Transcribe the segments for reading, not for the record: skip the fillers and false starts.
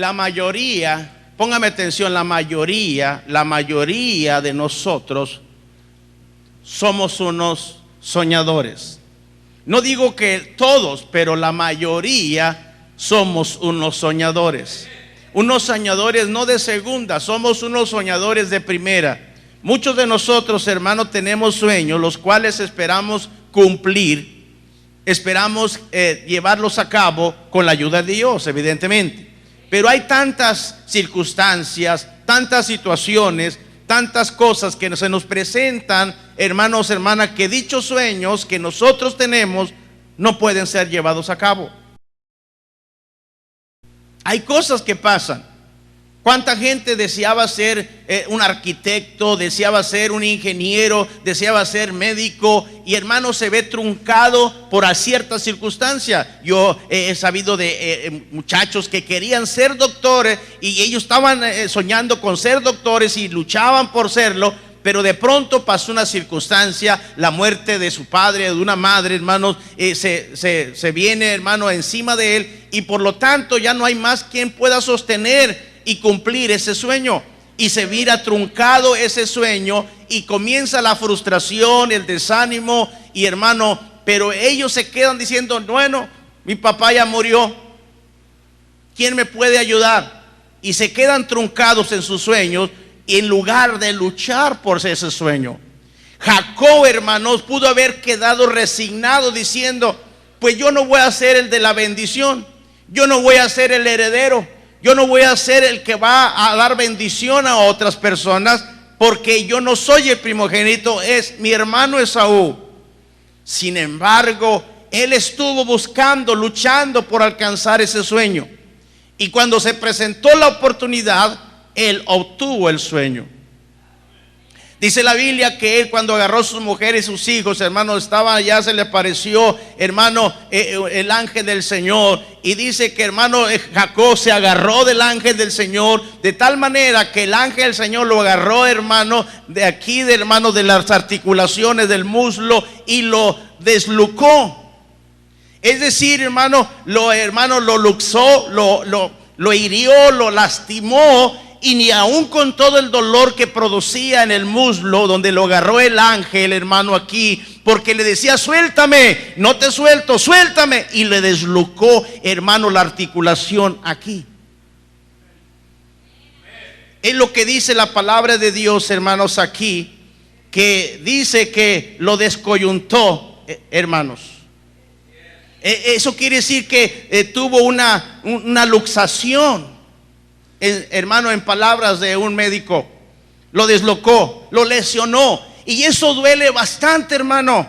la mayoría, póngame atención, la mayoría de nosotros somos unos soñadores. No digo que todos, pero la mayoría somos unos soñadores. Unos soñadores no de segunda, somos unos soñadores de primera. Muchos de nosotros, hermanos, tenemos sueños, los cuales esperamos cumplir, esperamos llevarlos a cabo con la ayuda de Dios, evidentemente. Pero hay tantas circunstancias, tantas situaciones, tantas cosas que se nos presentan, hermanos, hermanas, que dichos sueños que nosotros tenemos no pueden ser llevados a cabo. Hay cosas que pasan. ¿Cuánta gente deseaba ser un arquitecto, deseaba ser un ingeniero, deseaba ser médico, y hermano, se ve truncado por ciertas circunstancias? Yo he sabido de muchachos que querían ser doctores y ellos estaban soñando con ser doctores y luchaban por serlo, pero de pronto pasó una circunstancia, la muerte de su padre, de una madre, hermanos, se viene, hermano, encima de él, y por lo tanto ya no hay más quien pueda sostener y cumplir ese sueño, y se mira truncado ese sueño, y comienza la frustración, el desánimo, y hermano, pero ellos se quedan diciendo: bueno, mi papá ya murió, ¿quién me puede ayudar? Y se quedan truncados en sus sueños, en lugar de luchar por ese sueño. Jacob, hermanos, pudo haber quedado resignado diciendo: pues yo no voy a ser el de la bendición, yo no voy a ser el heredero, yo no voy a ser el que va a dar bendición a otras personas, porque yo no soy el primogénito, es mi hermano Esaú. Sin embargo, él estuvo buscando, luchando por alcanzar ese sueño, y cuando se presentó la oportunidad, él obtuvo el sueño. Dice la Biblia que él, cuando agarró a sus mujeres y sus hijos, hermano, estaba allá, se le apareció, hermano, el ángel del Señor. Y dice que, hermano, Jacob se agarró del ángel del Señor, de tal manera que el ángel del Señor lo agarró, hermano, de aquí, de, hermano, de las articulaciones del muslo, y lo deslucó. Es decir, hermano, lo luxó, lo hirió, lo lastimó. Y ni aún con todo el dolor que producía en el muslo, donde lo agarró el ángel, hermano, aquí, porque le decía: suéltame, no te suelto, suéltame, y le deslucó, hermano, la articulación aquí. Es lo que dice la palabra de Dios, hermanos, aquí, que dice que lo descoyuntó, hermanos. Eso quiere decir que tuvo una luxación. Hermano, en palabras de un médico, lo deslocó, lo lesionó, y eso duele bastante, hermano.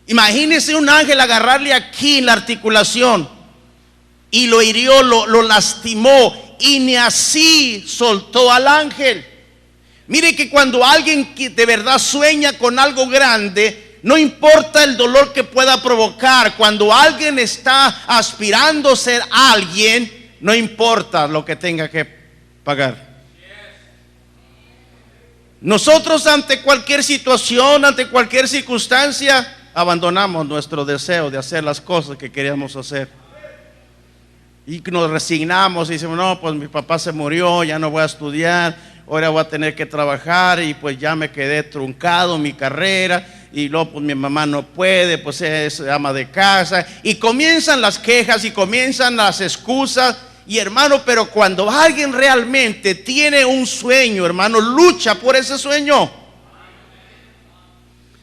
Imagínese un ángel agarrarle aquí en la articulación, y lo hirió, lo lastimó, y ni así soltó al ángel. Mire que cuando alguien que de verdad sueña con algo grande, no importa el dolor que pueda provocar. Cuando alguien está aspirando a ser alguien, no importa lo que tenga que pagar. Nosotros, ante cualquier situación, ante cualquier circunstancia, abandonamos nuestro deseo de hacer las cosas que queríamos hacer, y nos resignamos y decimos: no, pues mi papá se murió, ya no voy a estudiar, ahora voy a tener que trabajar, y pues ya me quedé truncado mi carrera, y luego pues mi mamá no puede, pues es ama de casa, y comienzan las quejas y comienzan las excusas. Y hermano, pero cuando alguien realmente tiene un sueño, hermano, lucha por ese sueño.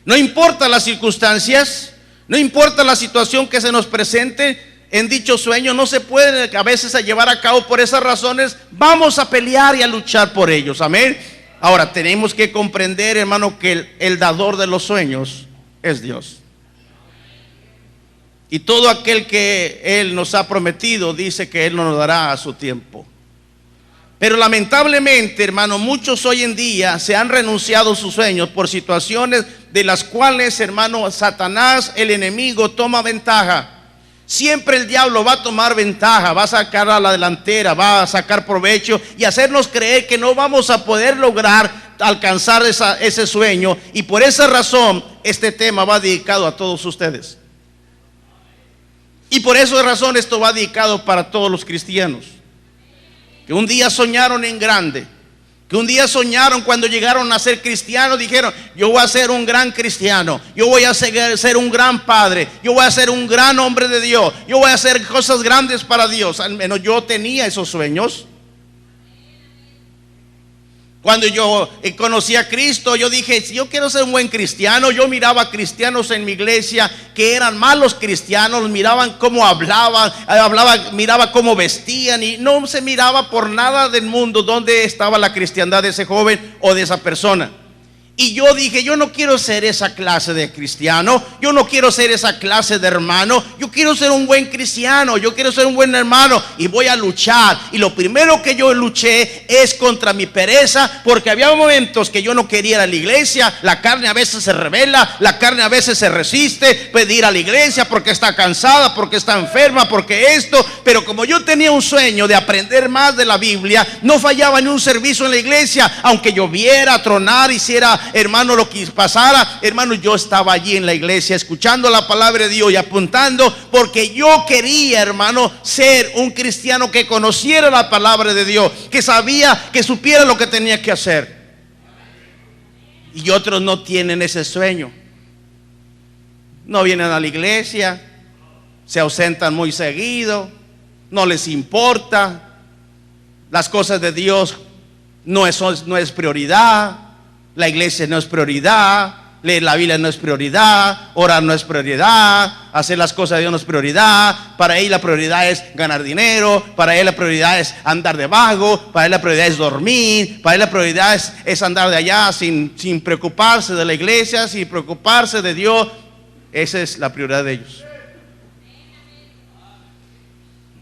No importa las circunstancias, no importa la situación que se nos presente en dicho sueño, no se puede a veces llevar a cabo por esas razones. Vamos a pelear y a luchar por ellos, amén. Ahora tenemos que comprender, hermano, que el dador de los sueños es Dios. Y todo aquel que Él nos ha prometido, dice que Él nos dará a su tiempo. Pero lamentablemente, hermano, muchos hoy en día se han renunciado a sus sueños por situaciones de las cuales, hermano, Satanás, el enemigo, toma ventaja. Siempre el diablo va a tomar ventaja, va a sacar a la delantera, va a sacar provecho y hacernos creer que no vamos a poder lograr alcanzar ese sueño. Y por esa razón este tema va dedicado a todos ustedes. Y por esa razón esto va dedicado para todos los cristianos que un día soñaron en grande, que un día soñaron cuando llegaron a ser cristianos, dijeron: yo voy a ser un gran cristiano, yo voy a ser un gran padre, yo voy a ser un gran hombre de Dios, yo voy a hacer cosas grandes para Dios. Al menos yo tenía esos sueños. Cuando yo conocí a Cristo, yo dije: si yo quiero ser un buen cristiano. Yo miraba cristianos en mi iglesia que eran malos cristianos, miraban cómo hablaban, miraba cómo vestían, y no se miraba por nada del mundo dónde estaba la cristiandad de ese joven o de esa persona. Y yo dije: yo no quiero ser esa clase de cristiano, yo no quiero ser esa clase de hermano, yo quiero ser un buen cristiano, yo quiero ser un buen hermano, y voy a luchar. Y lo primero que yo luché es contra mi pereza, porque había momentos que yo no quería ir a la iglesia. La carne a veces se revela, la carne a veces se resiste, puede ir a la iglesia porque está cansada, porque está enferma, porque esto. Pero como yo tenía un sueño de aprender más de la Biblia, no fallaba ni un servicio en la iglesia, aunque lloviera, tronar, hiciera, hermano, lo que pasara, hermano, yo estaba allí en la iglesia escuchando la palabra de Dios y apuntando, porque yo quería, hermano, ser un cristiano que conociera la palabra de Dios, que sabía, que supiera lo que tenía que hacer. Y otros no tienen ese sueño, no vienen a la iglesia, se ausentan muy seguido, no les importa, las cosas de Dios no es prioridad. La iglesia no es prioridad, leer la Biblia no es prioridad, orar no es prioridad, hacer las cosas de Dios no es prioridad. Para él la prioridad es ganar dinero, para él la prioridad es andar de vago, para él la prioridad es dormir, para él la prioridad es andar de allá sin preocuparse de la iglesia, sin preocuparse de Dios. Esa es la prioridad de ellos.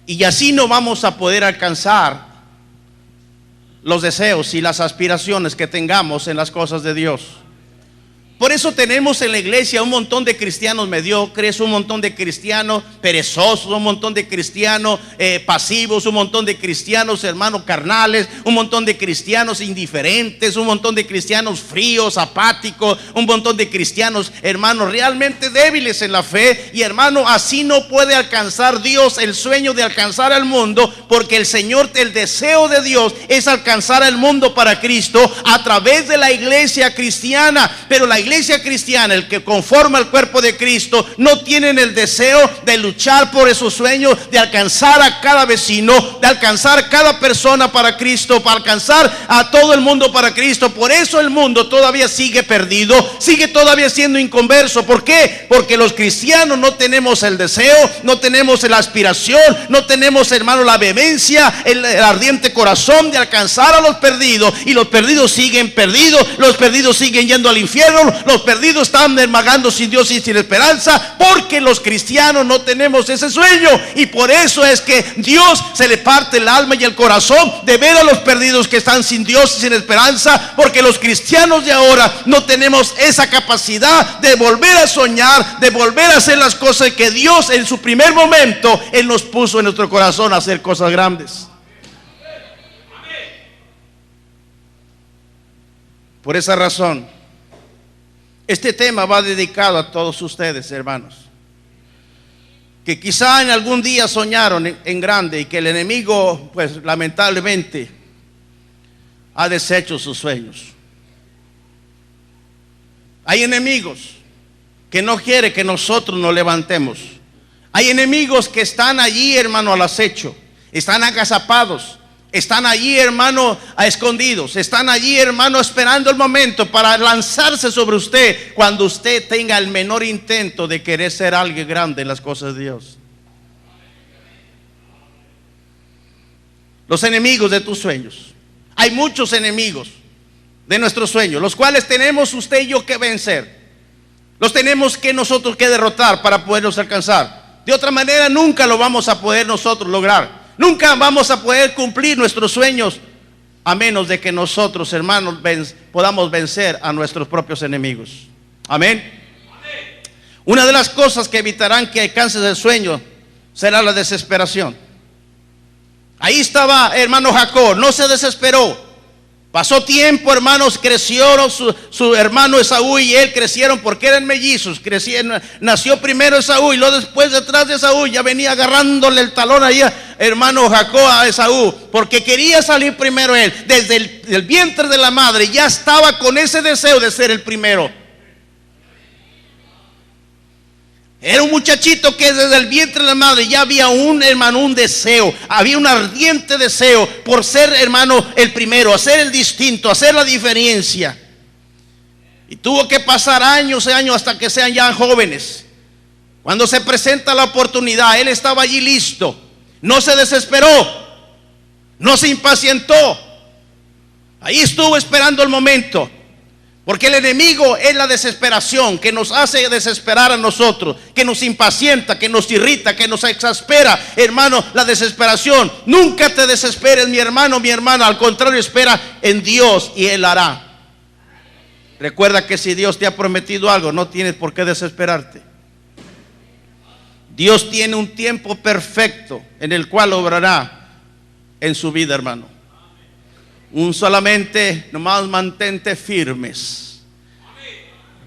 Y así no vamos a poder alcanzar los deseos y las aspiraciones que tengamos en las cosas de Dios. Por eso tenemos en la iglesia un montón de cristianos mediocres, un montón de cristianos perezosos, un montón de cristianos pasivos, un montón de cristianos, hermanos, carnales, un montón de cristianos indiferentes, un montón de cristianos fríos, apáticos, un montón de cristianos, hermanos, realmente débiles en la fe. Y hermano, así no puede alcanzar Dios el sueño de alcanzar al mundo, porque el Señor, el deseo de Dios es alcanzar al mundo para Cristo a través de la iglesia cristiana. Pero la iglesia cristiana, el que conforma el cuerpo de Cristo, no tienen el deseo de luchar por esos sueños, de alcanzar a cada vecino, de alcanzar a cada persona para Cristo, para alcanzar a todo el mundo para Cristo. Por eso el mundo todavía sigue perdido, sigue todavía siendo inconverso. ¿Por qué? Porque los cristianos no tenemos el deseo, no tenemos la aspiración, no tenemos, hermano, la vehemencia, el ardiente corazón de alcanzar a los perdidos. Y los perdidos siguen perdidos, los perdidos siguen yendo al infierno, los perdidos están vagando sin Dios y sin esperanza, porque los cristianos no tenemos ese sueño. Y por eso es que Dios se le parte el alma y el corazón de ver a los perdidos que están sin Dios y sin esperanza, porque los cristianos de ahora no tenemos esa capacidad de volver a soñar, de volver a hacer las cosas que Dios en su primer momento Él nos puso en nuestro corazón, a hacer cosas grandes. Por esa razón, este tema va dedicado a todos ustedes, hermanos, que quizá en algún día soñaron en grande y que el enemigo, pues lamentablemente, ha deshecho sus sueños. Hay enemigos que no quieren que nosotros nos levantemos. Hay enemigos que están allí, hermano, al acecho, están agazapados. Están allí, hermano, a escondidos. Están allí, hermano, esperando el momento para lanzarse sobre usted cuando usted tenga el menor intento de querer ser alguien grande en las cosas de Dios. Los enemigos de tus sueños. Hay muchos enemigos de nuestros sueños, los cuales tenemos usted y yo que vencer. Los tenemos que nosotros que derrotar para poderlos alcanzar. De otra manera nunca lo vamos a poder nosotros lograr. Nunca vamos a poder cumplir nuestros sueños, a menos de que nosotros, hermanos, podamos vencer a nuestros propios enemigos. Amén. Una de las cosas que evitarán que alcances el sueño será la desesperación. Ahí estaba, hermano Jacob, no se desesperó. Pasó tiempo, hermanos, creció su hermano Esaú y él crecieron porque eran mellizos. Nació primero Esaú y luego después detrás de Esaú ya venía agarrándole el talón ahí, hermano Jacob, a Esaú, porque quería salir primero él. Desde el vientre de la madre ya estaba con ese deseo de ser el primero. Era un muchachito que desde el vientre de la madre ya había un deseo, había un ardiente deseo por ser, hermano, el primero, hacer el distinto, hacer la diferencia. Y tuvo que pasar años y años hasta que sean ya jóvenes. Cuando se presenta la oportunidad, él estaba allí listo, no se desesperó, no se impacientó, ahí estuvo esperando el momento. Porque el enemigo es la desesperación, que nos hace desesperar a nosotros, que nos impacienta, que nos irrita, que nos exaspera. Hermano, la desesperación. Nunca te desesperes, mi hermano, mi hermana. Al contrario, espera en Dios y Él hará. Recuerda que si Dios te ha prometido algo, no tienes por qué desesperarte. Dios tiene un tiempo perfecto en el cual obrará en su vida, hermano. Solamente nomás mantente firmes.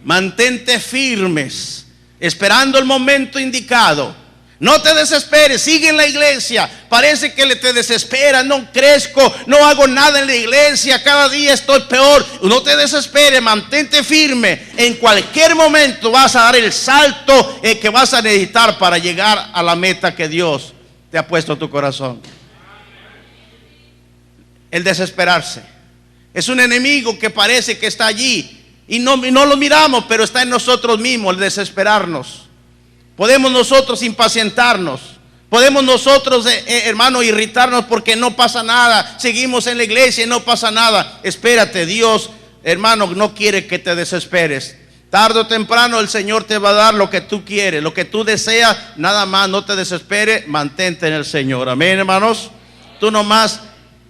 Mantente firmes, esperando el momento indicado. No te desesperes, sigue en la iglesia. Parece que te desespera, no crezco, no hago nada en la iglesia, cada día estoy peor. No te desesperes, mantente firme. En cualquier momento vas a dar el salto que vas a necesitar para llegar a la meta que Dios te ha puesto en tu corazón. El desesperarse es un enemigo que parece que está allí y no lo miramos, pero está en nosotros mismos. El desesperarnos, podemos nosotros impacientarnos, podemos nosotros, hermano, irritarnos porque no pasa nada, seguimos en la iglesia y no pasa nada. Espérate, Dios, hermano, no quiere que te desesperes. Tarde o temprano el Señor te va a dar lo que tú quieres, lo que tú deseas. Nada más, no te desesperes, mantente en el Señor. Amén, hermanos. Tú nomás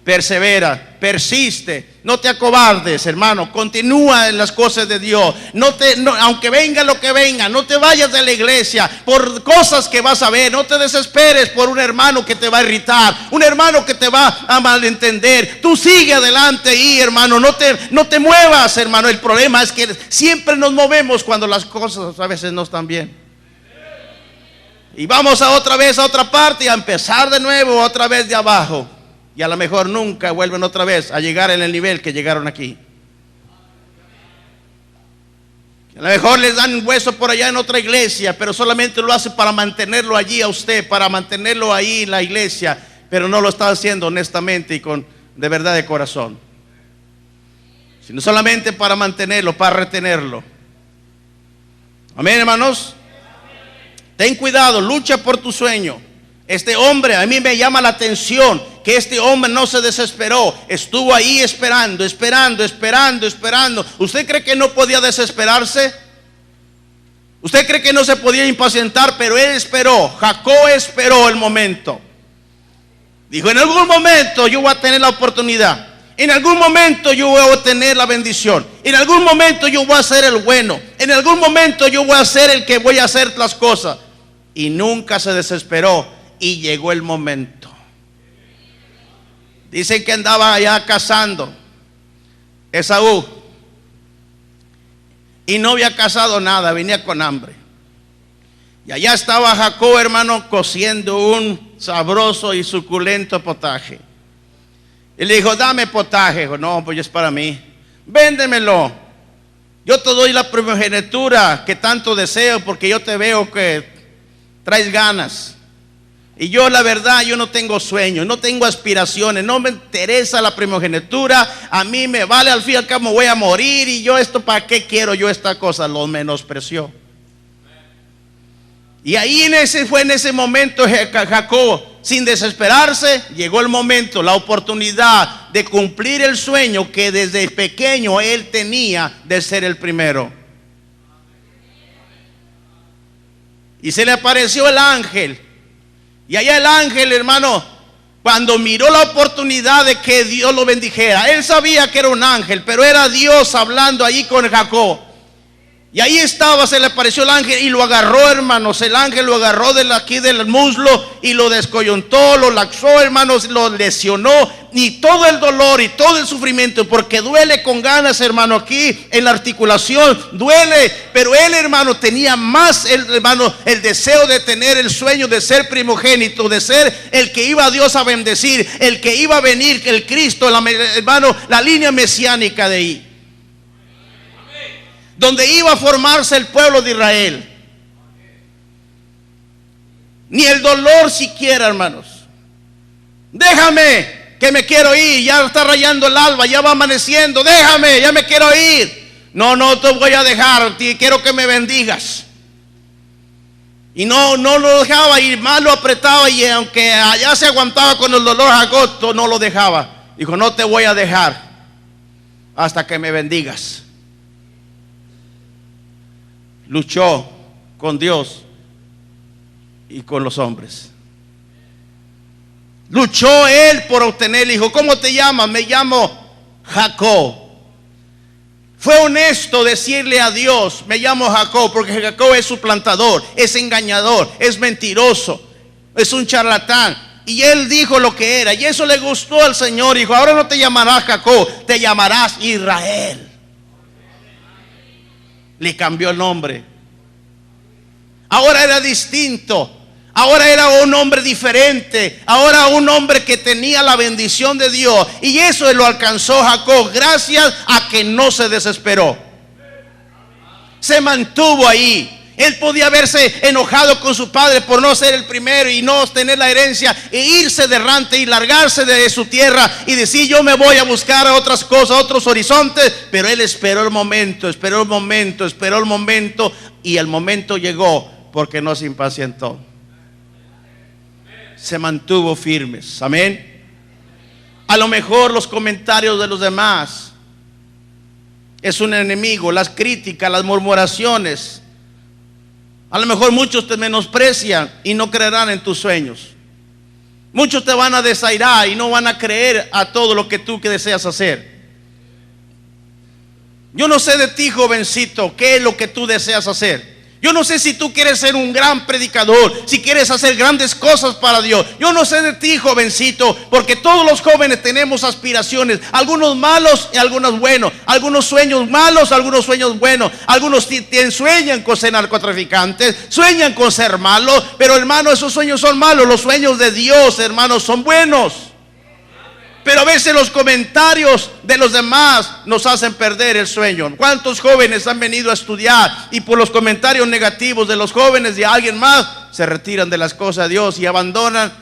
persevera, persiste, no te acobardes, hermano, continúa en las cosas de Dios. Aunque venga lo que venga, no te vayas de la iglesia por cosas que vas a ver. No te desesperes por un hermano que te va a irritar, un hermano que te va a malentender. Tú sigue adelante ahí, hermano, no te muevas, hermano. El problema es que siempre nos movemos cuando las cosas a veces no están bien. Y vamos otra vez a otra parte y a empezar de nuevo, otra vez de abajo. Y a lo mejor nunca vuelven otra vez a llegar en el nivel que llegaron aquí. A lo mejor les dan un hueso por allá en otra iglesia, pero solamente lo hace para mantenerlo allí a usted, para mantenerlo ahí en la iglesia, pero no lo está haciendo honestamente y de verdad de corazón, sino solamente para mantenerlo, para retenerlo. Amén, hermanos. Ten cuidado, lucha por tu sueño. Este hombre, a mí me llama la atención que este hombre no se desesperó, estuvo ahí esperando. ¿Usted cree que no podía desesperarse? ¿Usted cree que no se podía impacientar? Pero él esperó, Jacob esperó el momento. Dijo, en algún momento yo voy a tener la oportunidad, en algún momento yo voy a obtener la bendición, en algún momento yo voy a ser el bueno, en algún momento yo voy a ser el que voy a hacer las cosas. Y nunca se desesperó. Y llegó el momento. Dicen que andaba allá cazando Esaú y no había cazado nada, venía con hambre. Y allá estaba Jacob, hermano, cociendo un sabroso y suculento potaje. Y le dijo, dame potaje. Dijo, no, pues es para mí. Véndemelo. Yo te doy la primogenitura que tanto deseo, porque yo te veo que traes ganas. Y yo, la verdad, yo no tengo sueños, no tengo aspiraciones, no me interesa la primogenitura. A mí me vale, al fin y al cabo voy a morir. Y yo esto, ¿para qué quiero yo esta cosa? Lo menospreció. Y ahí fue en ese momento Jacob, sin desesperarse, llegó el momento, la oportunidad de cumplir el sueño que desde pequeño él tenía de ser el primero. Y se le apareció el ángel. Y allá el ángel, hermano, cuando miró la oportunidad de que Dios lo bendijera, él sabía que era un ángel, pero era Dios hablando allí con Jacob. Y ahí estaba, se le apareció el ángel y lo agarró, hermanos. El ángel lo agarró de aquí del muslo y lo descoyuntó, lo laxó, hermanos, lo lesionó. Y todo el dolor y todo el sufrimiento, porque duele con ganas, hermano, aquí en la articulación, duele. Pero él, hermano, tenía más, el deseo de tener el sueño de ser primogénito, de ser el que iba a Dios a bendecir, el que iba a venir, el Cristo, hermano, la línea mesiánica de ahí, donde iba a formarse el pueblo de Israel. Ni el dolor siquiera, hermanos. Déjame, que me quiero ir, ya está rayando el alba, ya va amaneciendo, déjame, ya me quiero ir. No, no te voy a dejar, quiero que me bendigas. Y no lo dejaba ir, más lo apretaba, y aunque allá se aguantaba con el dolor, Jacob no lo dejaba. Dijo, no te voy a dejar hasta que me bendigas. Luchó con Dios y con los hombres. Luchó él por obtener. Dijo, ¿cómo te llamas? Me llamo Jacob. Fue honesto decirle a Dios, me llamo Jacob, porque Jacob es suplantador, es engañador, es mentiroso, es un charlatán. Y él dijo lo que era, y eso le gustó al Señor. Dijo, ahora no te llamarás Jacob, te llamarás Israel. Le cambió el nombre. Ahora era distinto. Ahora era un hombre diferente. Ahora un hombre que tenía la bendición de Dios. Y eso lo alcanzó Jacob gracias a que no se desesperó. Se mantuvo ahí. Él podía haberse enojado con su padre por no ser el primero y no tener la herencia, e irse de errante y largarse de su tierra y decir, yo me voy a buscar otras cosas, otros horizontes. Pero él esperó el momento, esperó el momento, esperó el momento, y el momento llegó porque no se impacientó. Se mantuvo firmes. Amén. A lo mejor los comentarios de los demás es un enemigo, las críticas, las murmuraciones. A lo mejor muchos te menosprecian y no creerán en tus sueños. Muchos te van a desairar y no van a creer a todo lo que tú deseas hacer. Yo no sé de ti, jovencito, qué es lo que tú deseas hacer. Yo no sé si tú quieres ser un gran predicador, si quieres hacer grandes cosas para Dios. Yo no sé de ti, jovencito, porque todos los jóvenes tenemos aspiraciones, algunos malos y algunos buenos, algunos sueños malos, algunos sueños buenos. Algunos sueñan con ser narcotraficantes, sueñan con ser malos, pero hermano, esos sueños son malos. Los sueños de Dios, hermanos, son buenos. Pero a veces los comentarios de los demás nos hacen perder el sueño. ¿Cuántos jóvenes han venido a estudiar y por los comentarios negativos de los jóvenes y de alguien más se retiran de las cosas de Dios y abandonan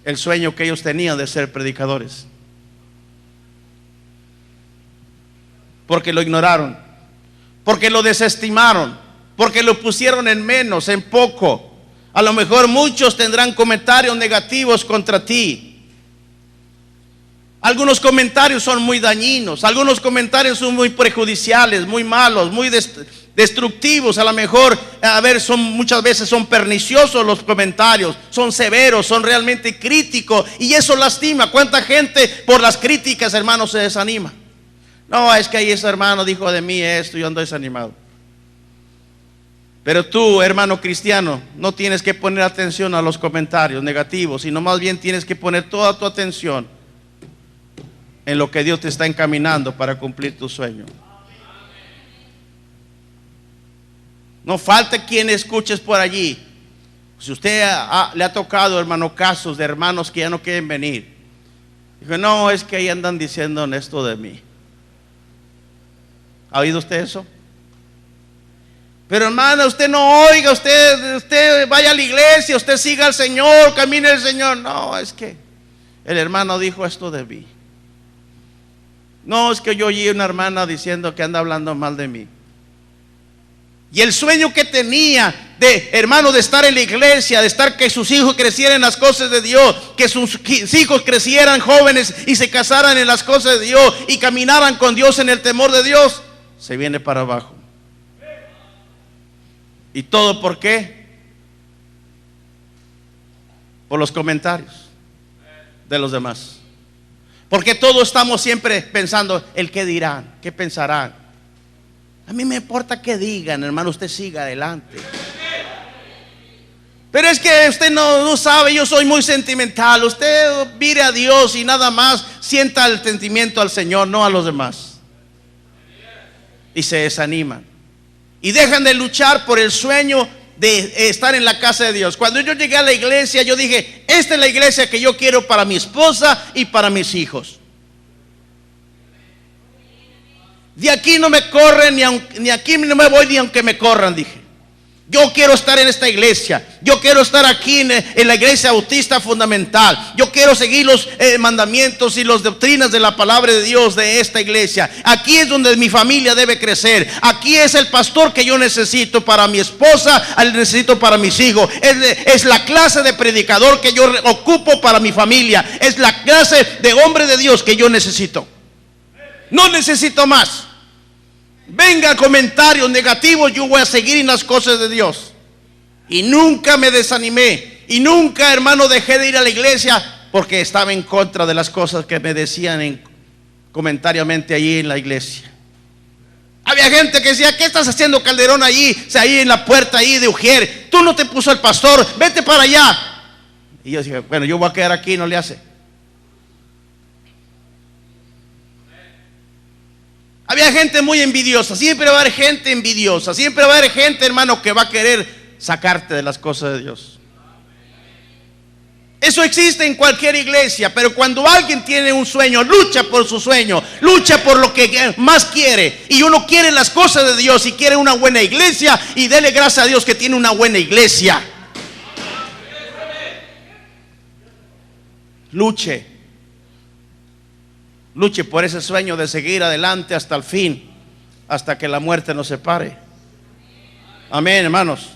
el sueño que ellos tenían de ser predicadores? Porque lo ignoraron, porque lo desestimaron, porque lo pusieron en menos, en poco. A lo mejor muchos tendrán comentarios negativos contra ti. Algunos comentarios son muy dañinos, algunos comentarios son muy prejudiciales, muy malos, muy destructivos. A lo mejor, muchas veces son perniciosos los comentarios, son severos, son realmente críticos, y eso lastima. ¿Cuánta gente por las críticas, hermano, se desanima? No, es que ahí ese hermano dijo de mí esto y yo ando desanimado. Pero tú, hermano cristiano, no tienes que poner atención a los comentarios negativos, sino más bien tienes que poner toda tu atención en lo que Dios te está encaminando para cumplir tu sueño. No falta quien escuches por allí. Si usted le ha tocado, hermano, casos de hermanos que ya no quieren venir, dijo, no, es que ahí andan diciendo esto de mí. ¿Ha oído usted eso? Pero hermana, usted no oiga, usted vaya a la iglesia, usted siga al Señor, camine al Señor. No, es que el hermano dijo esto de mí. No, es que yo oí una hermana diciendo que anda hablando mal de mí. Y el sueño que tenía de, hermano, de estar en la iglesia, de estar, que sus hijos crecieran en las cosas de Dios, que sus hijos crecieran jóvenes y se casaran en las cosas de Dios y caminaran con Dios en el temor de Dios, se viene para abajo. ¿Y todo por qué? Por los comentarios de los demás. Porque todos estamos siempre pensando, el qué dirán, qué pensarán. A mí me importa que digan, hermano, usted siga adelante. Pero es que usted no sabe, yo soy muy sentimental. Usted mire a Dios y nada más sienta el sentimiento al Señor, no a los demás. Y se desaniman. Y dejan de luchar por el sueño de estar en la casa de Dios. Cuando yo llegué a la iglesia, yo dije, esta es la iglesia que yo quiero para mi esposa y para mis hijos. De aquí no me corren, ni aquí no me voy ni aunque me corran, dije. Yo quiero estar en esta iglesia. Yo quiero estar aquí en la iglesia bautista fundamental. Yo quiero seguir los mandamientos y las doctrinas de la palabra de Dios de esta iglesia. Aquí es donde mi familia debe crecer. Aquí es el pastor que yo necesito para mi esposa, necesito para mis hijos. Es la clase de predicador que yo ocupo para mi familia. Es la clase de hombre de Dios que yo necesito. No necesito más. Venga comentarios negativos, yo voy a seguir en las cosas de Dios. Y nunca me desanimé. Y nunca, hermano, dejé de ir a la iglesia porque estaba en contra de las cosas que me decían comentariamente allí en la iglesia. Había gente que decía, ¿qué estás haciendo, Calderón, allí? O sea, ahí en la puerta ahí de Ujier. Tú no te puso el pastor, vete para allá. Y yo dije, bueno, yo voy a quedar aquí, no le hace. Había gente muy envidiosa. Siempre va a haber gente envidiosa. Siempre va a haber gente, hermano, que va a querer sacarte de las cosas de Dios. Eso existe en cualquier iglesia. Pero cuando alguien tiene un sueño, lucha por su sueño, lucha por lo que más quiere. Y uno quiere las cosas de Dios y quiere una buena iglesia. Y dele gracias a Dios que tiene una buena iglesia. Luche. Luche por ese sueño de seguir adelante hasta el fin, hasta que la muerte nos separe. Amén, hermanos.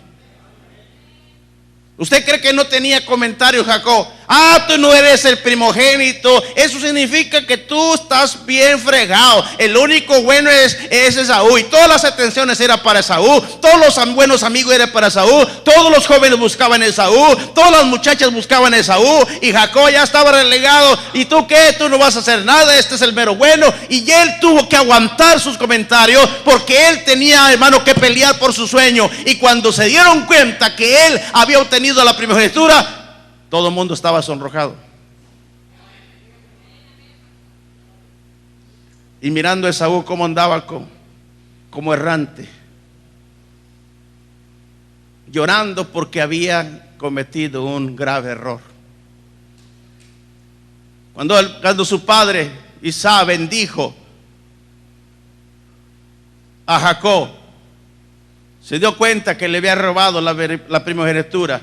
¿Usted cree que no tenía comentarios, Jacob? Ah, tú no eres el primogénito. Eso significa que tú estás bien fregado. El único bueno es Esaú. Y todas las atenciones eran para Esaú. Todos los buenos amigos eran para Esaú. Todos los jóvenes buscaban a Esaú. Todas las muchachas buscaban a Esaú. Y Jacob ya estaba relegado. ¿Y tú qué? Tú no vas a hacer nada. Este es el mero bueno. Y él tuvo que aguantar sus comentarios porque él tenía, hermano, que pelear por su sueño. Y cuando se dieron cuenta que él había obtenido la primogenitura, todo el mundo estaba sonrojado. Y mirando a Esaú cómo andaba como errante, llorando porque había cometido un grave error. Cuando su padre Isaac bendijo a Jacob, se dio cuenta que le había robado la primogenitura.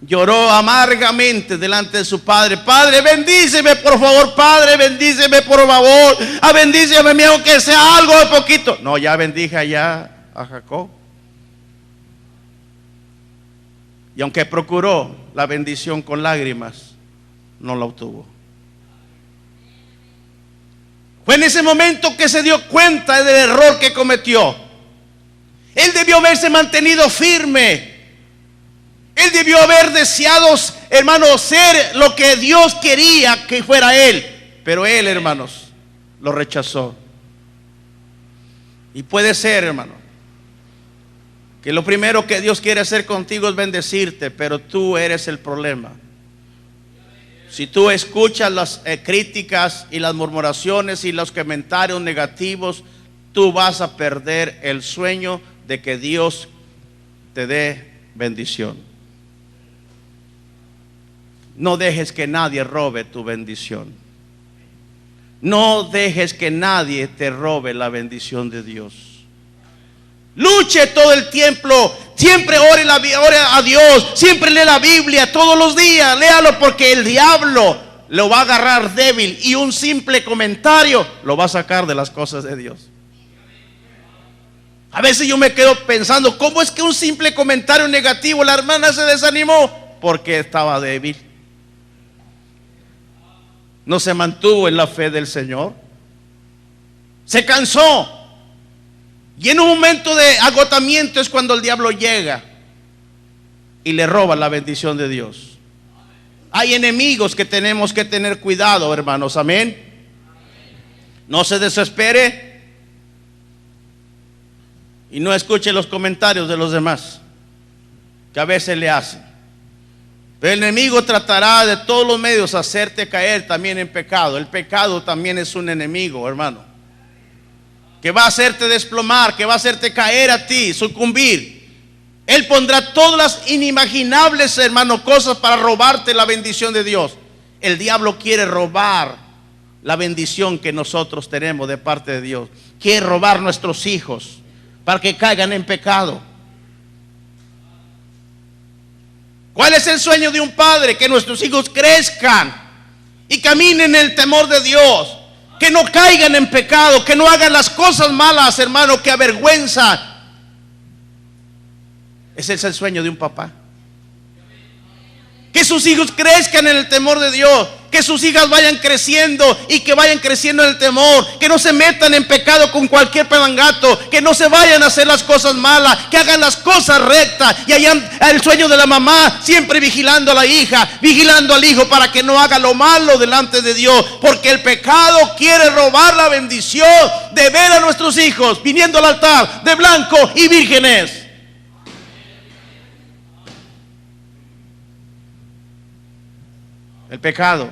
Lloró amargamente delante de su padre. Padre, bendíceme por favor. Padre, bendíceme por favor. Bendíceme aunque sea algo de poquito. No, ya bendije allá a Jacob. Y aunque procuró la bendición con lágrimas, no la obtuvo. Fue en ese momento que se dio cuenta del error que cometió. Él debió haberse mantenido firme. Él debió haber deseado, hermanos, ser lo que Dios quería que fuera él. Pero él, hermanos, lo rechazó. Y puede ser, hermano, que lo primero que Dios quiere hacer contigo es bendecirte, pero tú eres el problema. Si tú escuchas las críticas y las murmuraciones y los comentarios negativos, tú vas a perder el sueño de que Dios te dé bendición. No dejes que nadie robe tu bendición. No dejes que nadie te robe la bendición de Dios. Luche todo el tiempo. Siempre ore a Dios. Siempre lee la Biblia todos los días. Léalo porque el diablo lo va a agarrar débil. Y un simple comentario lo va a sacar de las cosas de Dios. A veces yo me quedo pensando, ¿cómo es que un simple comentario negativo la hermana se desanimó? Porque estaba débil. No se mantuvo en la fe del Señor. Se cansó. Y en un momento de agotamiento es cuando el diablo llega y le roba la bendición de Dios. Hay enemigos que tenemos que tener cuidado, hermanos. Amén. No se desespere. Y no escuche los comentarios de los demás que a veces le hacen. Pero el enemigo tratará de todos los medios hacerte caer también en pecado. El pecado también es un enemigo, hermano, que va a hacerte desplomar, que va a hacerte caer a ti, sucumbir. Él pondrá todas las inimaginables, hermano, cosas para robarte la bendición de Dios. El diablo quiere robar la bendición que nosotros tenemos de parte de Dios. Quiere robar nuestros hijos para que caigan en pecado. ¿Cuál es el sueño de un padre? Que nuestros hijos crezcan y caminen en el temor de Dios, que no caigan en pecado, que no hagan las cosas malas, hermano, que avergüenzan. Ese es el sueño de un papá. Que sus hijos crezcan en el temor de Dios, que sus hijas vayan creciendo y que vayan creciendo en el temor, que no se metan en pecado con cualquier pelangato, que no se vayan a hacer las cosas malas, que hagan las cosas rectas. Y allá el sueño de la mamá, siempre vigilando a la hija, vigilando al hijo para que no haga lo malo delante de Dios, porque el pecado quiere robar la bendición de ver a nuestros hijos viniendo al altar de blanco y vírgenes. El pecado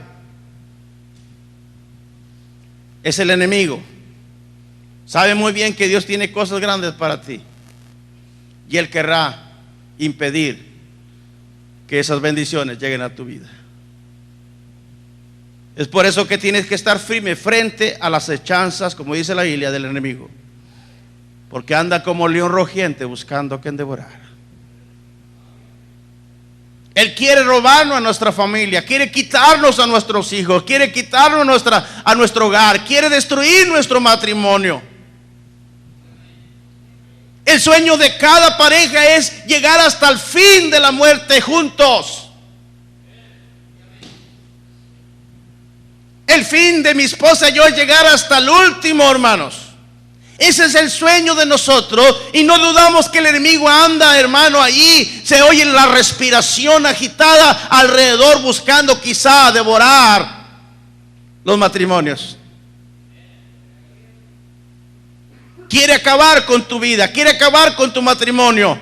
es el enemigo. Sabe muy bien que Dios tiene cosas grandes para ti, y Él querrá impedir que esas bendiciones lleguen a tu vida. Es por eso que tienes que estar firme frente a las hechanzas, como dice la Biblia, del enemigo, porque anda como león rugiente buscando a quien devorar. Él quiere robarnos a nuestra familia, quiere quitarnos a nuestros hijos, quiere quitarnos a nuestro hogar, quiere destruir nuestro matrimonio. El sueño de cada pareja es llegar hasta el fin de la muerte juntos. El fin de mi esposa y yo es llegar hasta el último, hermanos. Ese es el sueño de nosotros, y no dudamos que el enemigo anda, hermano, allí. Se oye la respiración agitada alrededor, buscando quizá devorar los matrimonios. Quiere acabar con tu vida, quiere acabar con tu matrimonio.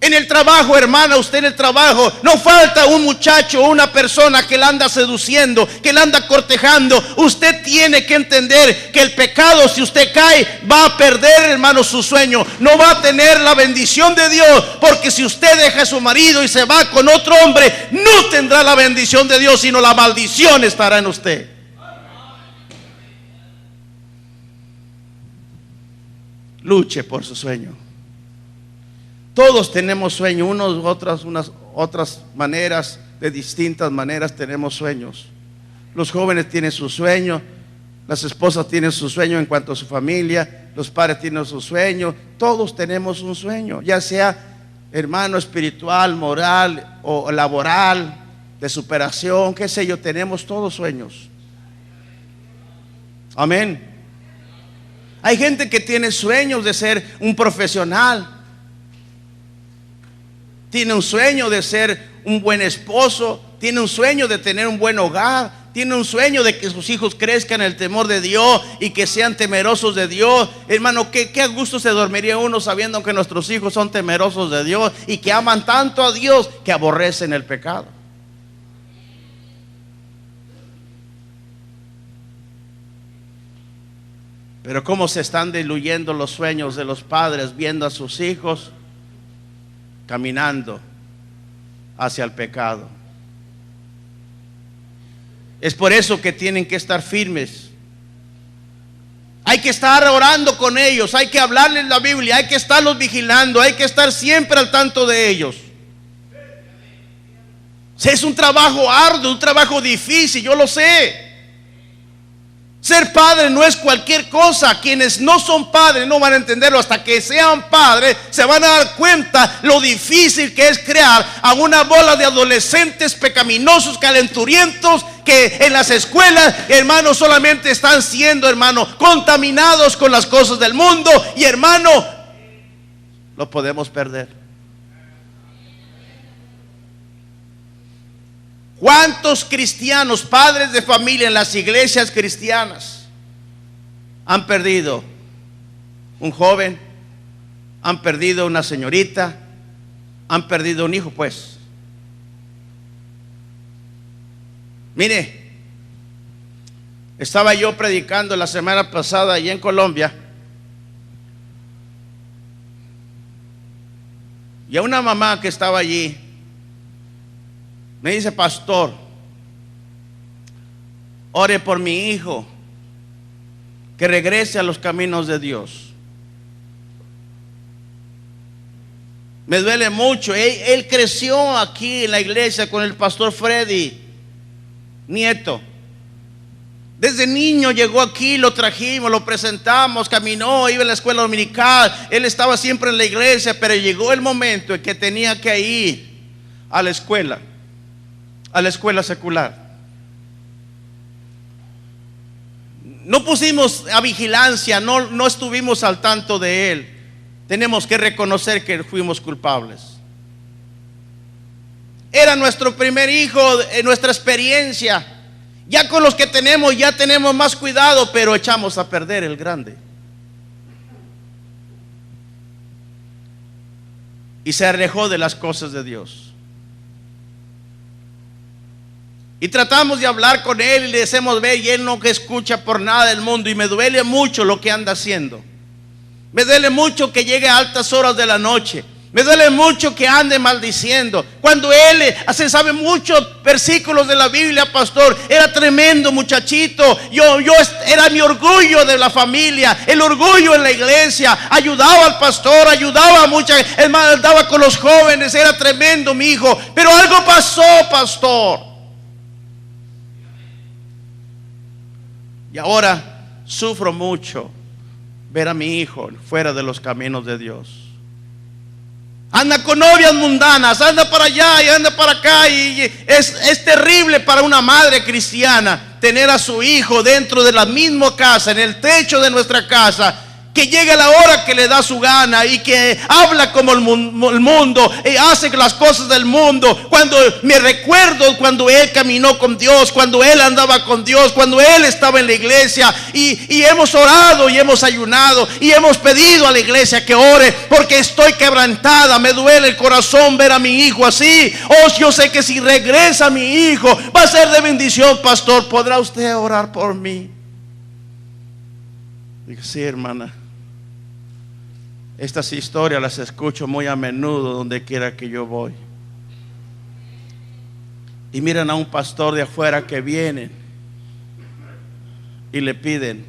En el trabajo, hermana, usted en el trabajo, no falta un muchacho o una persona que la anda seduciendo, que la anda cortejando. Usted tiene que entender que el pecado, si usted cae, va a perder, hermano, su sueño. No va a tener la bendición de Dios, porque si usted deja a su marido y se va con otro hombre, no tendrá la bendición de Dios, sino la maldición estará en usted. Luche por su sueño. Todos tenemos sueños, unas otras maneras, de distintas maneras tenemos sueños. Los jóvenes tienen su sueño, las esposas tienen su sueño en cuanto a su familia, los padres tienen su sueño. Todos tenemos un sueño, ya sea, hermano, espiritual, moral o laboral, de superación, qué sé yo, tenemos todos sueños. Amén. Hay gente que tiene sueños de ser un profesional, tiene un sueño de ser un buen esposo, tiene un sueño de tener un buen hogar, tiene un sueño de que sus hijos crezcan en el temor de Dios y que sean temerosos de Dios. Hermano, qué a gusto se dormiría uno sabiendo que nuestros hijos son temerosos de Dios y que aman tanto a Dios que aborrecen el pecado. Pero cómo se están diluyendo los sueños de los padres viendo a sus hijos caminando hacia el pecado. Es por eso que tienen que estar firmes. Hay que estar orando con ellos, hay que hablarles la Biblia, hay que estarlos vigilando, hay que estar siempre al tanto de ellos. Es un trabajo arduo, un trabajo difícil, yo lo sé. Ser padre no es cualquier cosa. Quienes no son padres no van a entenderlo. Hasta que sean padres se van a dar cuenta lo difícil que es crear a una bola de adolescentes pecaminosos, calenturientos, que en las escuelas, hermano, solamente están siendo, hermano, contaminados con las cosas del mundo. Y, hermano, lo podemos perder. ¿Cuántos cristianos, padres de familia en las iglesias cristianas han perdido un joven, han perdido una señorita, han perdido un hijo, pues. Mire, estaba yo predicando la semana pasada allí en Colombia, y a una mamá que estaba allí me dice: pastor, ore por mi hijo, que regrese a los caminos de Dios. Me duele mucho. Él creció aquí en la iglesia con el pastor Freddy Nieto. Desde niño llegó aquí, lo trajimos, lo presentamos, caminó, iba a la escuela dominical. Él estaba siempre en la iglesia, pero llegó el momento en que tenía que ir a la escuela secular. No pusimos a vigilancia, no estuvimos al tanto de él. Tenemos que reconocer que fuimos culpables. Era nuestro primer hijo, nuestra experiencia. Ya con los que tenemos, ya tenemos más cuidado, pero echamos a perder el grande. Y se alejó de las cosas de Dios. Y tratamos de hablar con él y le decimos ver, y él no escucha por nada del mundo. Y me duele mucho lo que anda haciendo. Me duele mucho que llegue a altas horas de la noche. Me duele mucho que ande maldiciendo. Cuando él se sabe muchos versículos de la Biblia, pastor. Era tremendo muchachito. Yo era mi orgullo de la familia, el orgullo en la iglesia. Ayudaba al pastor, ayudaba a muchas, hermano, andaba con los jóvenes. Era tremendo mi hijo. Pero algo pasó, pastor. Y ahora sufro mucho ver a mi hijo fuera de los caminos de Dios. Anda con novias mundanas, anda para allá y anda para acá, y es terrible para una madre cristiana tener a su hijo dentro de la misma casa, en el techo de nuestra casa, que llegue a la hora que le da su gana y que habla como el mundo y hace las cosas del mundo. Cuando me recuerdo cuando él caminó con Dios, cuando él andaba con Dios, cuando él estaba en la iglesia, y hemos orado y hemos ayunado y hemos pedido a la iglesia que ore, porque estoy quebrantada, me duele el corazón ver a mi hijo así. Yo sé que si regresa mi hijo va a ser de bendición. Pastor, ¿podrá usted orar por mí? Digo, sí, hermana. Estas historias las escucho muy a menudo donde quiera que yo voy. Y miran a un pastor de afuera que viene y le piden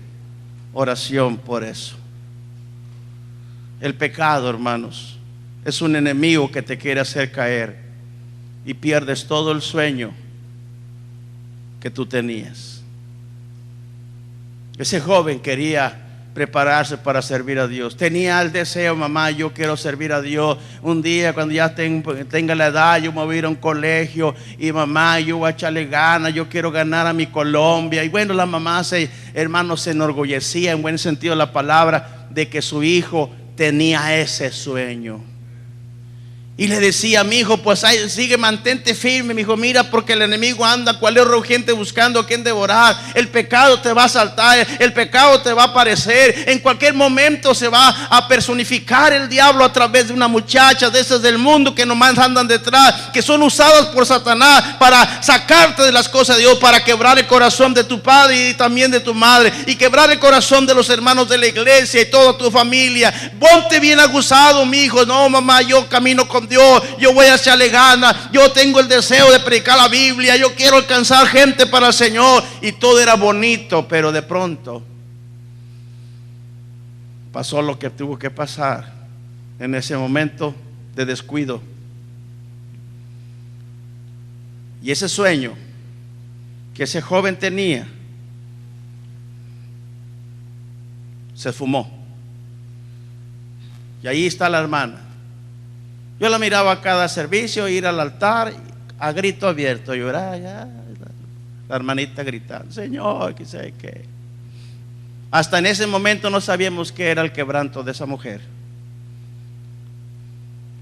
oración por eso. El pecado, hermanos, es un enemigo que te quiere hacer caer y pierdes todo el sueño que tú tenías. Ese joven quería prepararse para servir a Dios. Tenía el deseo: mamá, yo quiero servir a Dios. Un día cuando ya tenga la edad, yo me voy a ir a un colegio, y mamá, yo voy a echarle ganas, yo quiero ganar a mi Colombia. Y bueno, la mamá hermano, se enorgullecía en buen sentido de la palabra de que su hijo tenía ese sueño. Y le decía: mi hijo, pues sigue, mantente firme, mi hijo. Mira, porque el enemigo anda cual león rugiente buscando a quien devorar. El pecado te va a asaltar, el pecado te va a aparecer. En cualquier momento se va a personificar el diablo a través de una muchacha de esas del mundo que nomás andan detrás, que son usadas por Satanás para sacarte de las cosas de Dios, para quebrar el corazón de tu padre y también de tu madre, y quebrar el corazón de los hermanos de la iglesia y toda tu familia. Ponte bien aguzado, mi hijo. No, mamá, yo camino con Dios, yo voy a echarle ganas, yo tengo el deseo de predicar la Biblia, yo quiero alcanzar gente para el Señor. Y todo era bonito, pero de pronto pasó lo que tuvo que pasar en ese momento de descuido. Y ese sueño que ese joven tenía se fumó. Y ahí está la hermana. Yo la miraba a cada servicio, ir al altar a grito abierto, llorar, ya, la hermanita gritando: Señor, que sé qué. Hasta en ese momento no sabíamos qué era el quebranto de esa mujer.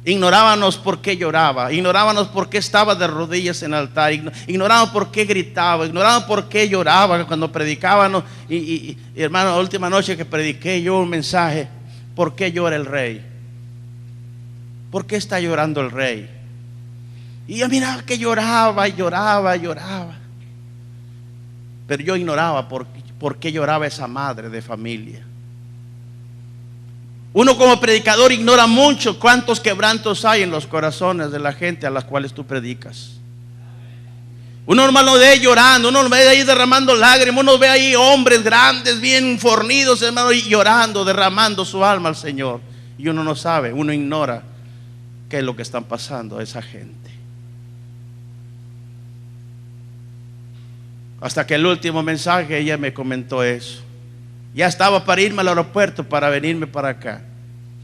Ignorábamos por qué lloraba, ignorábamos por qué estaba de rodillas en el altar, ignorábamos por qué gritaba, ignorábamos por qué lloraba cuando predicábamos. Y hermano, la última noche que prediqué yo un mensaje: ¿por qué llora el rey? ¿por qué está llorando el rey? Y yo miraba que lloraba y lloraba y lloraba. Pero yo ignoraba por qué lloraba esa madre de familia. Uno como predicador ignora mucho cuántos quebrantos hay en los corazones de la gente a las cuales tú predicas. Uno normal lo ve llorando, uno lo ve ahí derramando lágrimas, uno ve ahí hombres grandes, bien fornidos, hermano, y llorando, derramando su alma al Señor. Y uno no sabe, uno ignora qué es lo que están pasando a esa gente. Hasta que el último mensaje ella me comentó eso. Ya estaba para irme al aeropuerto para venirme para acá,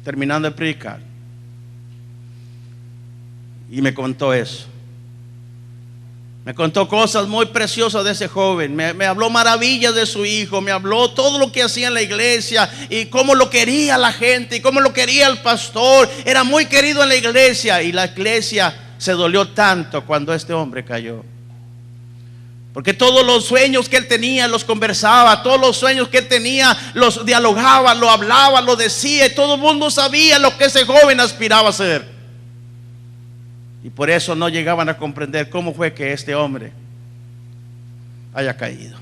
terminando de predicar. Y me contó eso. Me contó cosas muy preciosas de ese joven. Me habló maravillas de su hijo. Me habló todo lo que hacía en la iglesia y cómo lo quería la gente y cómo lo quería el pastor. Era muy querido en la iglesia, y la iglesia se dolió tanto cuando este hombre cayó. Porque todos los sueños que él tenía los conversaba, todos los sueños que él tenía los dialogaba, lo hablaba, lo decía, y todo el mundo sabía lo que ese joven aspiraba a ser. Y por eso no llegaban a comprender cómo fue que este hombre haya caído.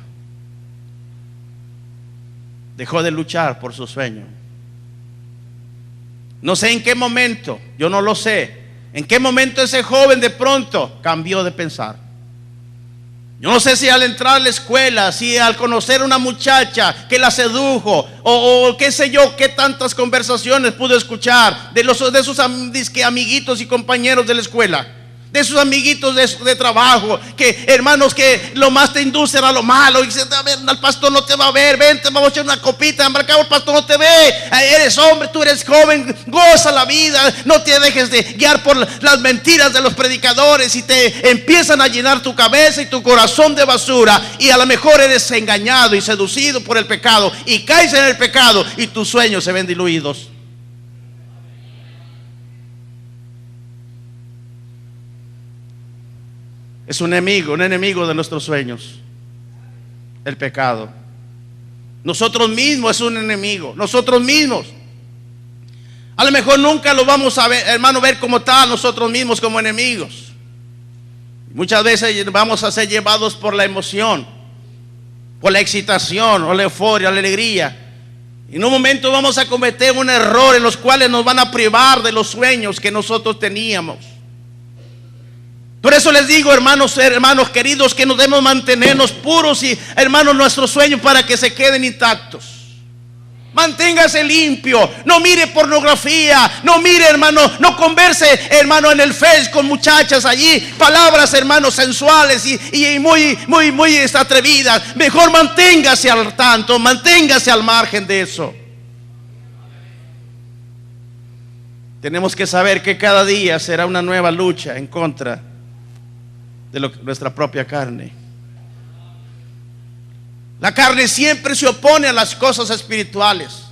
Dejó de luchar por su sueño. No sé en qué momento, yo no lo sé, en qué momento ese joven de pronto cambió de pensar. Yo no sé si al entrar a la escuela, si al conocer a una muchacha que la sedujo, o qué sé yo, qué tantas conversaciones pudo escuchar de sus amiguitos y compañeros de la escuela, de sus amiguitos de trabajo, que hermanos que lo más te inducen a lo malo, y dicen, a ver, el pastor no te va a ver, vente, vamos a echar una copita, al cabo el pastor no te ve, eres hombre, tú eres joven, goza la vida, no te dejes de guiar por las mentiras de los predicadores, y te empiezan a llenar tu cabeza y tu corazón de basura, y a lo mejor eres engañado y seducido por el pecado, y caes en el pecado, y tus sueños se ven diluidos. Es un enemigo de nuestros sueños, el pecado. Nosotros mismos es un enemigo, nosotros mismos. A lo mejor nunca lo vamos a ver, hermano, ver como tal, nosotros mismos como enemigos. Muchas veces vamos a ser llevados por la emoción, por la excitación, o la euforia, la alegría. Y en un momento vamos a cometer un error en los cuales nos van a privar de los sueños que nosotros teníamos. Por eso les digo, hermanos queridos, que nos debemos mantenernos puros y, hermanos, nuestros sueños para que se queden intactos. Manténgase limpio, no mire pornografía, no mire, hermano, no converse, hermano, en el Face con muchachas allí, palabras, hermanos, sensuales y muy atrevidas. Mejor manténgase al tanto, manténgase al margen de eso. Tenemos que saber que cada día será una nueva lucha en contra de nuestra propia carne. La carne siempre se opone a las cosas espirituales.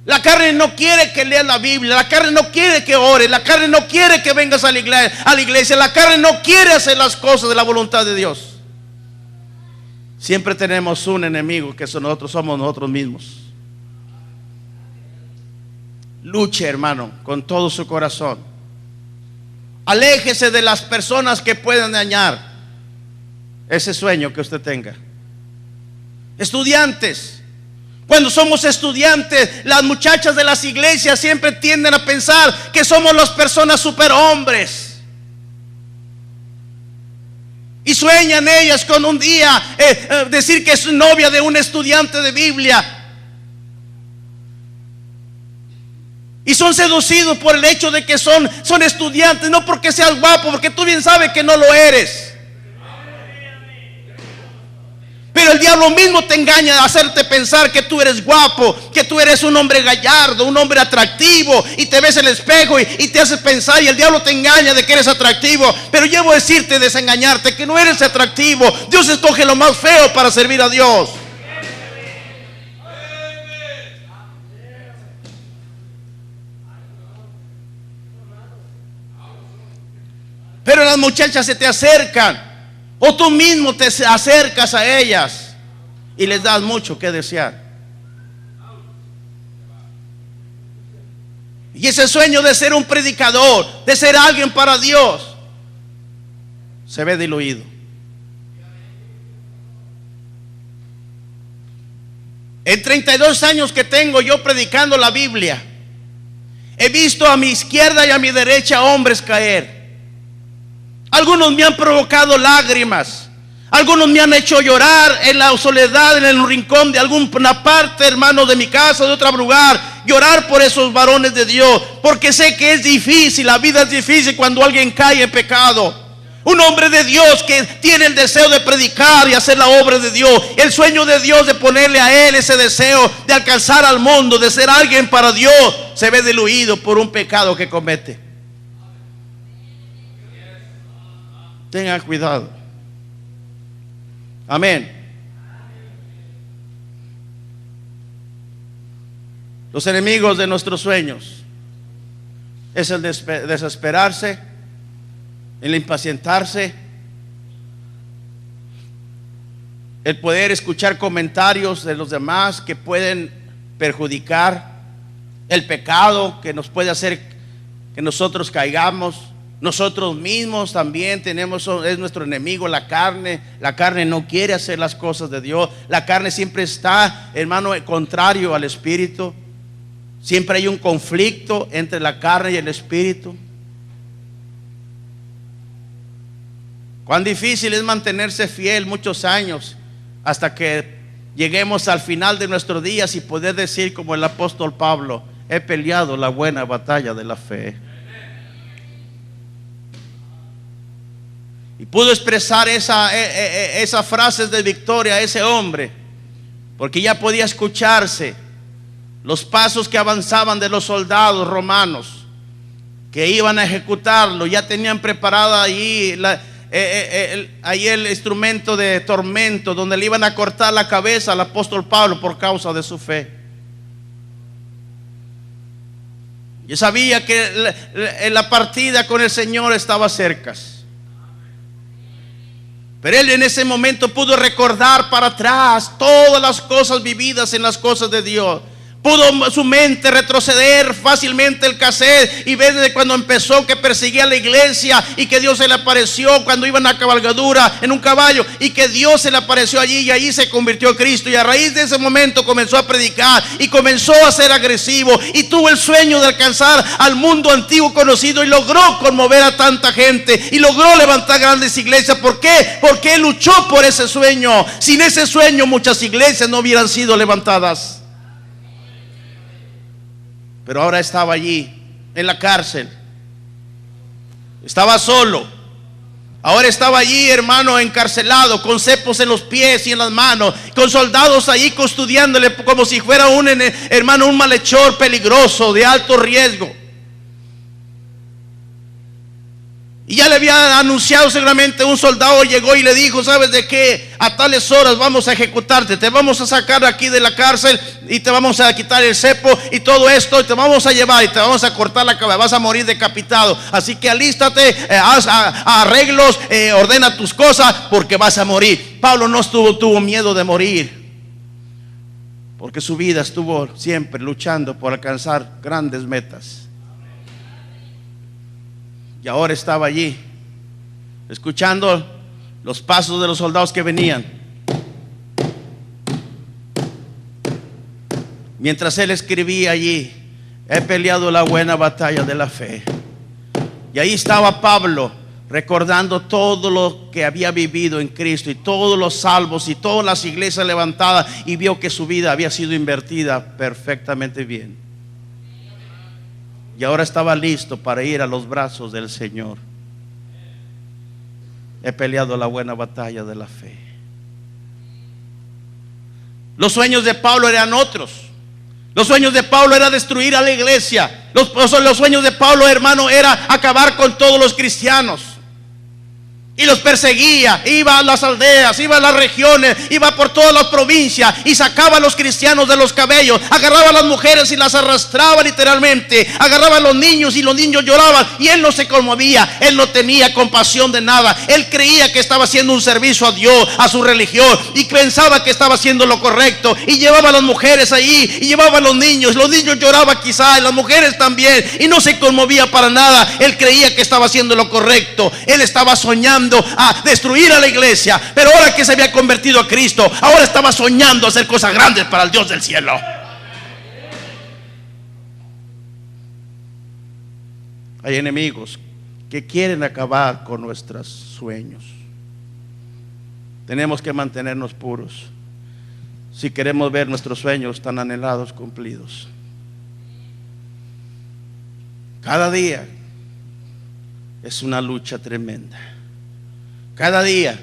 La carne no quiere que leas la Biblia, la carne no quiere que ores, la carne no quiere que vengas a la iglesia, la carne no quiere hacer las cosas de la voluntad de Dios. Siempre tenemos un enemigo, que nosotros somos nosotros mismos. Luche, hermano, con todo su corazón. Aléjese de las personas que pueden dañar ese sueño que usted tenga. Estudiantes, cuando somos estudiantes, las muchachas de las iglesias siempre tienden a pensar que somos las personas superhombres, y sueñan ellas con un día decir que es novia de un estudiante de Biblia. Y son seducidos por el hecho de que son estudiantes, no porque seas guapo, porque tú bien sabes que no lo eres. Pero el diablo mismo te engaña a hacerte pensar que tú eres guapo, que tú eres un hombre gallardo, un hombre atractivo, y te ves en el espejo y te hace pensar, y el diablo te engaña de que eres atractivo. Pero yo voy a decirte, desengañarte, que no eres atractivo. Dios escoge lo más feo para servir a Dios. Pero las muchachas se te acercan, o tú mismo te acercas a ellas y les das mucho que desear. Y ese sueño de ser un predicador, de ser alguien para Dios, se ve diluido. En 32 años que tengo yo predicando la Biblia, he visto a mi izquierda y a mi derecha hombres caer. Algunos me han provocado lágrimas. Algunos me han hecho llorar en la soledad, en el rincón de alguna parte, hermano, de mi casa, de otro lugar. Llorar por esos varones de Dios, porque sé que es difícil, la vida es difícil cuando alguien cae en pecado. Un hombre de Dios que tiene el deseo de predicar y hacer la obra de Dios, el sueño de Dios de ponerle a él ese deseo de alcanzar al mundo, de ser alguien para Dios, se ve diluido por un pecado que comete. Tengan cuidado. Amén. Los enemigos de nuestros sueños es el desesperarse, el impacientarse, el poder escuchar comentarios de los demás que pueden perjudicar, el pecado que nos puede hacer que nosotros caigamos. Nosotros mismos también es nuestro enemigo, la carne. La carne no quiere hacer las cosas de Dios. La carne siempre está, hermano, contrario al espíritu. Siempre hay un conflicto entre la carne y el espíritu. Cuán difícil es mantenerse fiel muchos años hasta que lleguemos al final de nuestros días y poder decir como el apóstol Pablo: he peleado la buena batalla de la fe. Y pudo expresar esas frases de victoria a ese hombre, porque ya podía escucharse los pasos que avanzaban de los soldados romanos que iban a ejecutarlo. Ya tenían preparado ahí el instrumento de tormento donde le iban a cortar la cabeza al apóstol Pablo por causa de su fe. Yo sabía que la partida con el Señor estaba cerca. Pero él en ese momento pudo recordar para atrás todas las cosas vividas en las cosas de Dios. Pudo su mente retroceder fácilmente el cassette y ver desde cuando empezó que perseguía a la iglesia y que Dios se le apareció cuando iba en la cabalgadura en un caballo y que Dios se le apareció allí y allí se convirtió a Cristo. Y a raíz de ese momento comenzó a predicar y comenzó a ser agresivo y tuvo el sueño de alcanzar al mundo antiguo conocido y logró conmover a tanta gente y logró levantar grandes iglesias. ¿Por qué? Porque él luchó por ese sueño. Sin ese sueño muchas iglesias no hubieran sido levantadas. Pero ahora estaba allí en la cárcel. Estaba solo. Ahora estaba allí, hermano, encarcelado, con cepos en los pies y en las manos, con soldados allí custodiándole como si fuera un malhechor peligroso, de alto riesgo. Y ya le había anunciado, seguramente un soldado llegó y le dijo: ¿sabes de qué? A tales horas vamos a ejecutarte, te vamos a sacar aquí de la cárcel y te vamos a quitar el cepo y todo esto, y te vamos a llevar y te vamos a cortar la cabeza, vas a morir decapitado. Así que alístate, haz arreglos, ordena tus cosas porque vas a morir. Pablo no tuvo miedo de morir, porque su vida estuvo siempre luchando por alcanzar grandes metas. Y ahora estaba allí, escuchando los pasos de los soldados que venían. Mientras él escribía allí: he peleado la buena batalla de la fe. Y ahí estaba Pablo, recordando todo lo que había vivido en Cristo y todos los salvos y todas las iglesias levantadas, y vio que su vida había sido invertida perfectamente bien. Y ahora estaba listo para ir a los brazos del Señor. He peleado la buena batalla de la fe. Los sueños de Pablo eran otros. Los sueños de Pablo era destruir a la iglesia. Los sueños de Pablo, hermano, era acabar con todos los cristianos. Y los perseguía, iba a las aldeas, iba a las regiones, iba por todas las provincias y sacaba a los cristianos de los cabellos, agarraba a las mujeres y las arrastraba literalmente, agarraba a los niños y los niños lloraban y él no se conmovía, él no tenía compasión de nada, él creía que estaba haciendo un servicio a Dios, a su religión, y pensaba que estaba haciendo lo correcto, y llevaba a las mujeres ahí y llevaba a los niños lloraban quizá, y las mujeres también, y no se conmovía para nada. Él creía que estaba haciendo lo correcto, él estaba soñando a destruir a la iglesia, pero ahora que se había convertido a Cristo, ahora estaba soñando hacer cosas grandes para el Dios del cielo. Hay enemigos que quieren acabar con nuestros sueños. Tenemos que mantenernos puros si queremos ver nuestros sueños tan anhelados cumplidos. Cada día es una lucha tremenda. Cada día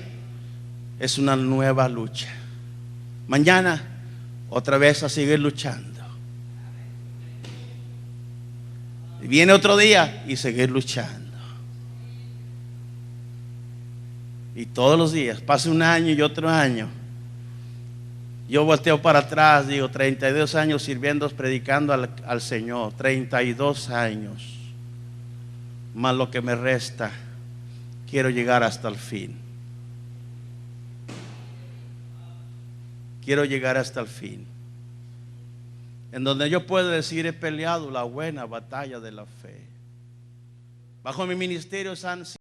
es una nueva lucha. Mañana otra vez a seguir luchando. Y viene otro día y seguir luchando. Y todos los días, pasa un año y otro año. Yo volteo para atrás, digo, 32 años sirviendo, predicando al Señor. 32 años. Más lo que me resta. Quiero llegar hasta el fin. Quiero llegar hasta el fin. En donde yo puedo decir, he peleado la buena batalla de la fe. Bajo mi ministerio han